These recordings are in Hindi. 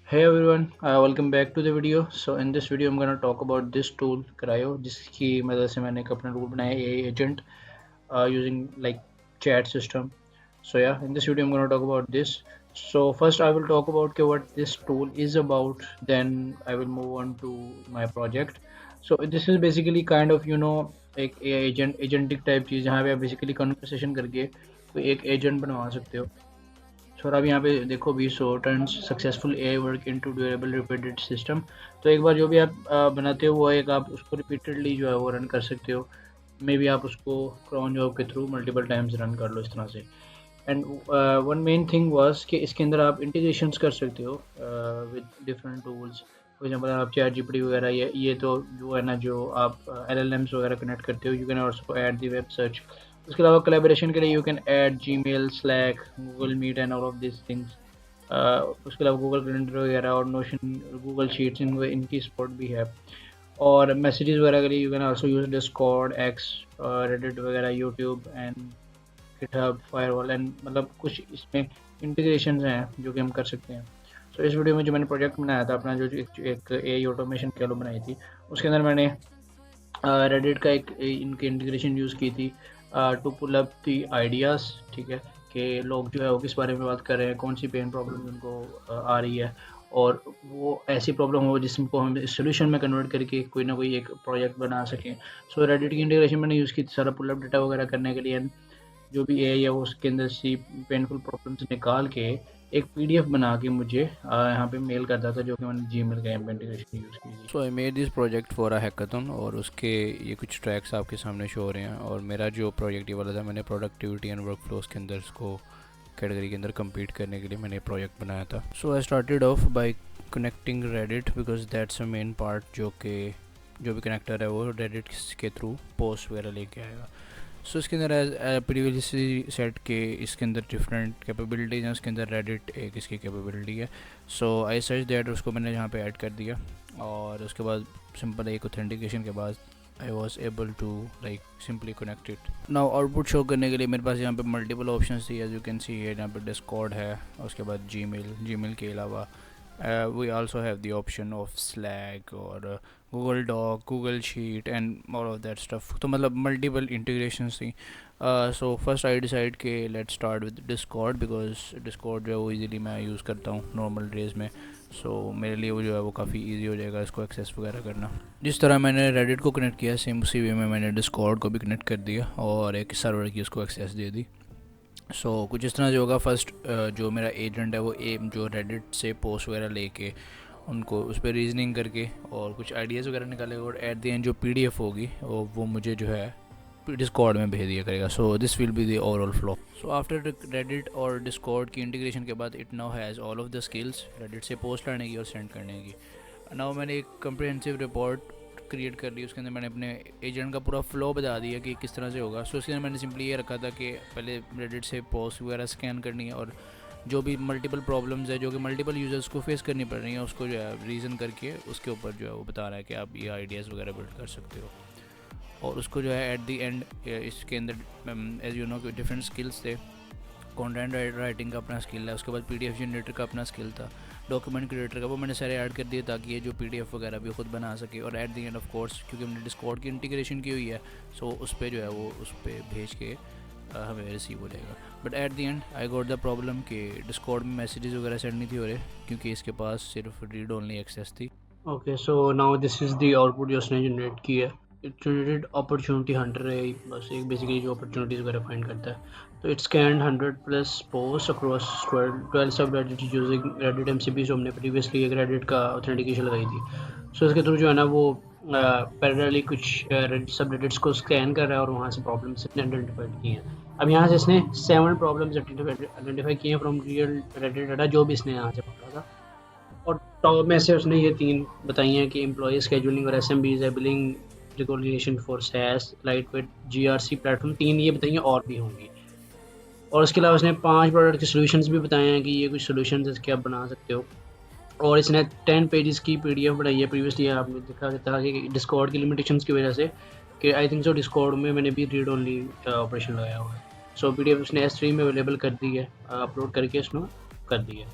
Hey everyone, welcome back to the video. So in this video I'm gonna talk about this tool Cryo जिसकी मदद से मैंने एक अपना tool बनाया AI agent using like chat system. So yeah, in this video I'm gonna talk about this. So first I will talk about what this tool is about. Then I will move on to my project. So this is basically kind of एक AI agentic type चीज़ जहाँ पे आप basically conversation करके कोई एक agent बनवा सकते हो. सो और अब यहाँ पे देखो 20 turns successful AI work into durable repeated system. तो एक बार जो भी आप बनाते हो वो एक आप उसको रिपीटेडली जो है वो रन कर सकते हो। मे बी आप उसको क्रॉन जॉब के थ्रू मल्टीपल टाइम्स रन कर लो इस तरह से। And one main thing was कि इसके अंदर आप इंटीग्रेशंस कर सकते हो with different tools. For example आप चैट जीपीटी वगैरह ये तो जो है ना जो आप एलएलएम्स वगैरह कनेक्ट करते हो, you can also add the web search. उसके अलावा कोलैबोरेशन के लिए you can add Gmail, Slack, Google Meet and all of this things. उसके अलावा गूगल कैलेंडर वगैरह और नोशन, गूगल शीट्स इनकी सपोर्ट भी है। और मैसेजेस वगैरह के लिए you can also use Discord, X, Reddit वगैरह, YouTube and GitHub, firewall and मतलब कुछ इसमें इंटीग्रेशंस हैं जो कि हम कर सकते हैं। सो इस वीडियो में जो मैंने प्रोजेक्ट बनाया था अपना, जो एक एआई ऑटोमेशन कैलो बनाई थी, उसके अंदर मैंने रेडिट का एक इनकी इंटीग्रेशन यूज़ की थी to pull up the ideas. ठीक है, कि लोग जो है वो किस बारे में बात कर रहे हैं, कौन सी पेन प्रॉब्लम उनको आ रही है, और वो ऐसी प्रॉब्लम हो जिसको हम सोल्यूशन में कन्वर्ट करके कोई ना कोई एक प्रोजेक्ट बना सकें। सो रेडिट की इंटीग्रेशन मैंने यूज़ की थी सारा पुल अप डेटा वगैरह करने के लिए। जो भी एआई है वो उसके अंदर सी पेनफुल प्रॉब्लम्स निकाल के एक पीडीएफ बना के मुझे यहाँ पे मेल करता था, जो कि मैंने जीमेल का इंटीग्रेशन यूज़ की थी। So I made this project for a hackathon और उसके ये कुछ ट्रैक्स आपके सामने शो हो रहे हैं। और मेरा जो प्रोजेक्ट ये वाला था, मैंने प्रोडक्टिविटी एंड वर्क फ्लोज के अंदर इसको कैटेगरी के अंदर compete करने के लिए मैंने प्रोजेक्ट बनाया था। So I started off by connecting Reddit because that's a main part जो भी कनेक्टर है वो रेडिट के थ्रू पोस्ट वगैरह लेके आएगा। सो इसके अंदर प्रीवियसली सेट के इसके अंदर डिफरेंट कैपेबिलिटीज़ हैं। उसके अंदर रेडिट एक इसकी कैपेबिलिटी है। सो आई सर्च दैट, उसको मैंने यहाँ पे ऐड कर दिया और उसके बाद सिंपल एक ऑथेंटिकेशन के बाद I was able to like simply connect it. Now output show करने के लिए मेरे पास यहाँ पे मल्टीपल ऑप्शन थी, एज यू कैन सी। यहाँ पे डिस्कॉर्ड है, उसके बाद जीमेल के अलावा we also have the option of Slack or Google Doc, Google Sheet and all of that stuff. तो मतलब multiple integrations थी। So first I decide कि let's start with Discord because Discord जो है वो easily मैं यूज़ करता हूँ normal days में। सो मेरे लिए वो जो है वो काफ़ी ईजी हो जाएगा इसको एक्सेस वगैरह करना। जिस तरह मैंने रेडिट को कनेक्ट किया सेम उसी वे में मैंने डिस्कॉर्ड को भी कनेक्ट कर दिया और एक सर्वर की उसको एक्सेस दे दी। कुछ इस तरह से होगा। फर्स्ट जो मेरा एजेंट है वो जो रेडिट से पोस्ट वगैरह लेके उनको उस पर रीजनिंग करके और कुछ आइडियाज़ वगैरह निकालेगा और एट द एंड जो पीडीएफ होगी वो मुझे जो है डिस्कॉर्ड में भेज दिया करेगा। So this will be the overall flow. So after Reddit और डिस्कॉर्ड की इंटीग्रेशन के बाद it now has all of the skills Reddit से पोस्ट लाने की और सेंड करने की। नाउ मैंने एक कम्प्रिहेंसिव रिपोर्ट क्रिएट कर ली। उसके अंदर मैंने अपने एजेंट का पूरा फ्लो बता दिया कि किस तरह से होगा। सो उसके अंदर मैंने सिंपली ये रखा था कि पहले रेडिट से पोस्ट वगैरह स्कैन करनी है और जो भी मल्टीपल प्रॉब्लम्स है जो कि मल्टीपल यूज़र्स को फेस करनी पड़ रही हैं उसको जो है रीज़न करके उसके ऊपर जो है वो बता रहा है कि आप ये आइडियाज़ वगैरह बिल्ड कर सकते हो। और उसको जो है एट द एंड इसके अंदर as you know different skills थे। कंटेंट राइटिंग का अपना स्किल है, उसके बाद पीडीएफ जनरेटर का अपना स्किल था, डॉक्यूमेंट क्रिएटर का, वो मैंने सारे ऐड कर दिए ताकि ये जो पीडीएफ वगैरह भी खुद बना सके। और at the end of course क्योंकि हमने डिस्कॉर्ड की इंटीग्रेशन की हुई है सो उस पर जो है वो उस पर भेज के हमें रिसीव हो जाएगा। But at the and I got the problem कि डिस्कॉर्ड में मैसेजेस वगैरह सेंड नहीं थी हो रहे क्योंकि इसके पास सिर्फ रीड ओनली एक्सेस थी। Okay, so now this is the output जो उसने जनरेट की है। इट जनरेटेड अपॉर्चुनिटी हंटर है, बस एक बेसिकली जो अपॉर्चुनिटीज़ वगैरह फाइंड करता है। तो इट स्कैन 100+ पोस्ट अक्रॉस 12 सब रेडिट यूजिंग रेडिट एमसीपी। जो हमने प्रीवियसली एक रेडिट का ऑथेंटिकेशन लगाई थी। सो इसके थ्रू जो है ना वो पैरेलली कुछ सब रेडिट्स को स्कैन कर रहा है और वहाँ से प्रॉब्लम्स आइडेंटिफाइड की हैं। अब यहाँ से इसने 7 प्रॉब्लम्स आइडेंटिफाई किए हैं फ्रॉम रियल रेडिट डाटा जो भी इसने यहाँ से पकड़ा था। और टॉप में से उसने ये 3 बताई हैं कि एम्प्लॉई शेड्यूलिंग और एसएमबीज है, billing recognition for SaaS, lightweight GRC platform, 3 ये बताई हैं और भी होंगी। और उसके अलावा उसने 5 प्रोडक्ट के सॉल्यूशंस भी बताए हैं कि ये कुछ सॉल्यूशंस इसके आप बना सकते हो। और इसने 10 पेजेस की पीडीएफ बनाई है। प्रीवियसली आपने देखा था कि डिस्कॉर्ड की लिमिटेशंस की वजह से कि आई थिंक सो डिस्कॉर्ड में मैंने भी रीड ओनली ऑपरेशन लगाया हुआ है। सो पीडीएफ उसने S3 में अवेलेबल कर दी है, अपलोड करके उसने कर दी है।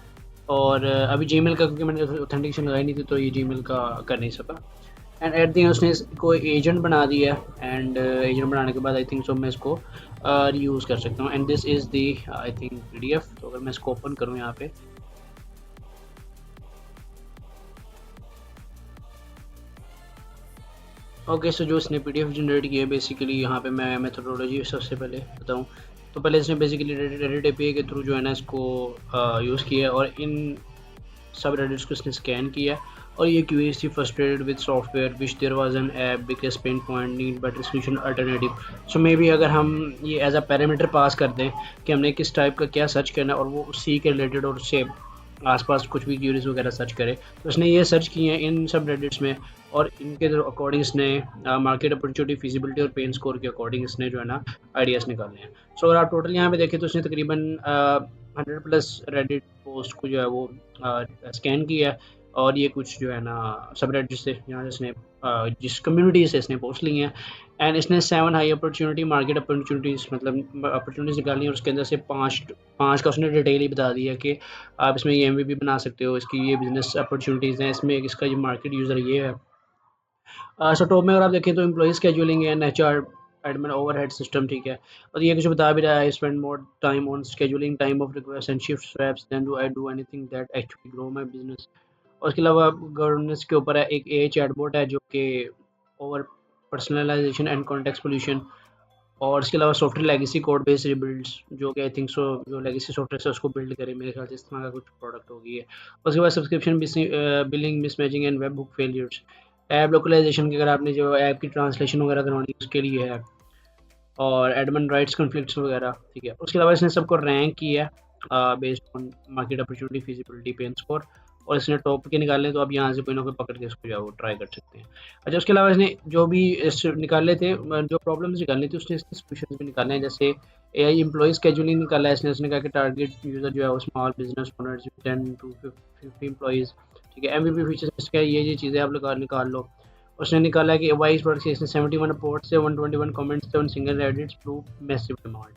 और अभी जीमेल का क्योंकि मैंने ऑथेंटिकेशन लगाई नहीं थी तो ये जीमेल का कर नहीं सका। एंड एट द एंड उसने इसको एजेंट बना दिया एंड एजेंट बनाने के बाद आई थिंक सो मैं इसको यूज़ कर सकता हूँ। And this is the I think PDF। तो अगर मैं इसको ओपन करूँ यहाँ पे, ओके सो जो इसने PDF जनरेट किया है बेसिकली, यहाँ पे मैं मेथोडोलॉजी सबसे पहले बताऊँ तो पहले इसने बेसिकली रेडिट API के थ्रू जो है ना इसको यूज़ किया है और इन सब रेडिट्स को इसने स्कैन किया और ये क्यूरीज थी frustrated with software which there was an app biggest pain point need better solution alternative. So maybe अगर हम ये एज अ पैरामीटर पास कर दें कि हमने किस टाइप का क्या सर्च करना है और वो उसी के रिलेटेड और उससे आसपास कुछ भी क्यूरीज वगैरह सर्च करे, तो उसने ये सर्च किए हैं इन सब रेडिट्स में और इनके अकॉर्डिंग इसने मार्केट अपॉर्चुनिटी फिजिबिलिटी और पेन स्कोर के अकॉर्डिंग इसने जो है ना आइडियाज़ निकाले हैं। सो अगर आप टोटल यहाँ पे देखें तो इसने तकरीबन 100+ रेडिट पोस्ट को जो है वो स्कैन किया है और ये कुछ जो है ना सब रेडिट से यहाँ से इसने जिस कम्युनिटी से इसने पोस्ट ली हैं एंड इसने 7 हाई अपॉर्चुनिटी मार्केट अपॉर्चुनिटीज़ मतलब अपॉर्चुनिटीज़ निकाली और उसके अंदर से पाँच का उसने डिटेल ही बता दिया कि आप इसमें ये MVP बना सकते हो, इसकी ये बिजनेस अपॉर्चुनिटीज़ हैं, इसमें इसका ये मार्केट यूज़र ये है। सो टॉप में अगर आप देखें तो employee scheduling and HR admin overhead system, ठीक है। और ये कुछ बता भी रहा है spend more time on scheduling time off request and shift swaps than do I do anything that actually grow my business. और इसके अलावा गवर्नेंस के ऊपर है एक AI चैटबॉट है जो कि over personalization and context pollution. और इसके अलावा software legacy code based rebuilds जो कि आई थिंक सो जो लेगेसी सॉफ्टवेयर है उसको बिल्ड करे, मेरे ख्याल से इस तरह का कुछ प्रोडक्ट होगी है। उसके बाद subscription billing mismatching and web book failures. App localization की अगर आपने जो ऐप की ट्रांसलेशन वगैरह करवानी है उसके लिए है और एडमिन राइट्स कॉन्फ्लिक्ट्स वगैरह, ठीक है। उसके अलावा इसने सबको रैंक किया based on market opportunity feasibility pain score और इसने टॉप के निकाले तो आप यहाँ से कोई ना कोई पकड़ के इसको जो है वो ट्राई कर सकते हैं। अच्छा उसके अलावा इसने जो भी इस निकाले थे जो प्रॉब्लम्स निकालनी थी उसने इसके सोल्यूशन भी निकाले हैं। जैसे AI एम्प्लॉय स्केड्यूलिंग निकाला है इसने, उसने कहा कि टारगेट यूज़र जो है वो small business owners 10 to 50 employees, ठीक है। MVP फीचर्स इसका ये चीज़ें आप निकाल लो। उसने निकाला कि वाइस वर्ड से इसने 71 रिपोर्ट से 121 कमेंट्स थे on single रेडिट्स prove massive demand.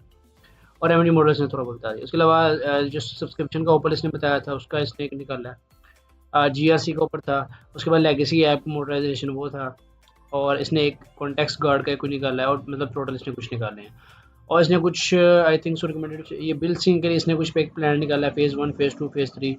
और एमडी मॉडल्स ने थोड़ा बहुत बता दिया। उसके अलावा जो सब्सक्रिप्शन का ऊपर इसने बताया था उसका इसने निकाला है GRC का ऊपर था। उसके बाद लेगेसी ऐप मोडराइजेशन वो था और इसने एक कॉन्टेक्स्ट गार्ड का कोई निकाला है और मतलब टोटल इसने कुछ निकाले हैं। और इसने कुछ आई थिंक सो रिकमेंडेड ये बिल सिंक के लिए इसने कुछ पैक प्लान निकाला है फेज़ 1 फेज़ 2 फेज़ 3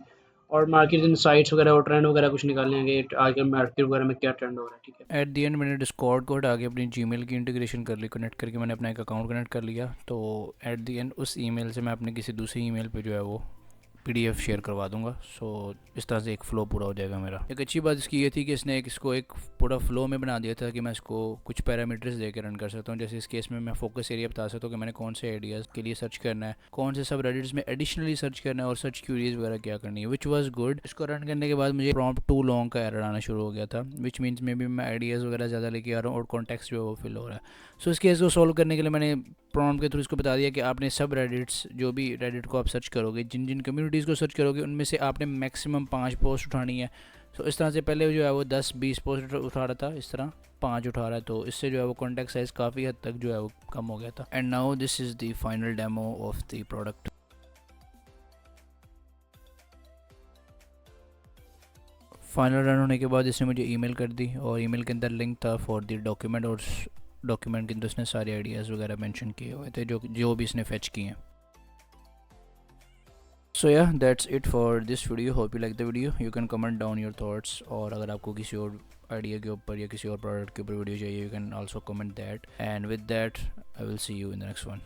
और मार्केट इनसाइट्स वगैरह और ट्रेंड वगैरह कुछ निकालने हैं आगे मार्केट वगैरह में क्या ट्रेंड हो रहा है, ठीक है। एट दी एंड मैंने डिस्कॉर्ड को हटा के अपनी जीमेल की इंटीग्रेशन कर ली, कनेक्ट करके मैंने अपना एक अकाउंट कनेक्ट कर लिया। तो एट दी एंड उस ईमेल से मैं अपने किसी दूसरी ईमेल पे जो है वो PDF शेयर करवा दूंगा। सो इस तरह से एक फ़्लो पूरा हो जाएगा मेरा। एक अच्छी बात इसकी ये थी कि इसने इसको एक पूरा फ़्लो में बना दिया था कि मैं इसको कुछ पैरामीटर्स दे के रन कर सकता हूँ। जैसे इस केस में मैं फोकस एरिया बता सकता हूँ कि मैंने कौन से आइडियाज़ के लिए सर्च करना है, कौन से सब रेडिट्स में एडिशनली सर्च करना है और सर्च क्यूरीज वगैरह क्या करनी है, विच वॉज गुड। इसको रन करने के बाद मुझे प्रॉम्प्ट टू लॉन्ग का एरर आना शुरू हो गया था, विच मीन्स मे बी मैं आइडियाज़ वगैरह ज़्यादा लेके आ रहा हूँ और कॉन्टेक्स्ट जो है वो फिल हो रहा है। सो इस केस को सॉल्व करने के लिए मैंने प्रॉम्प्ट के थ्रू इसको बता दिया कि आपने सब रेडिट्स जो भी रेडिट को आप सर्च करोगे, जिन जिन कम्युनिटीज़ को सर्च करोगे उनमें से आपने मैक्सिमम 5 पोस्ट उठानी है। तो इस तरह से पहले जो है वो 10-20 पोस्ट उठा रहा था, इस तरह 5 उठा रहा है। तो इससे जो है वो कॉन्टेक्ट साइज़ काफ़ी हद तक जो है वो कम हो गया था। And now this is the final demo of the product. Final run होने के बाद इसने मुझे ईमेल कर दी और ईमेल के अंदर लिंक था फॉर द डॉक्यूमेंट और डॉक्यूमेंट के अंदर उसने सारे आइडियाज़ वगैरह मेंशन किए हुए थे जो भी इसने फेच किए हैं। सो या that's it for this video. Hope you like the video. You can comment down your thoughts और अगर आपको किसी और आइडिया के ऊपर या किसी और प्रोडक्ट के ऊपर वीडियो चाहिए you can also comment that. And with that I will see you in the next one.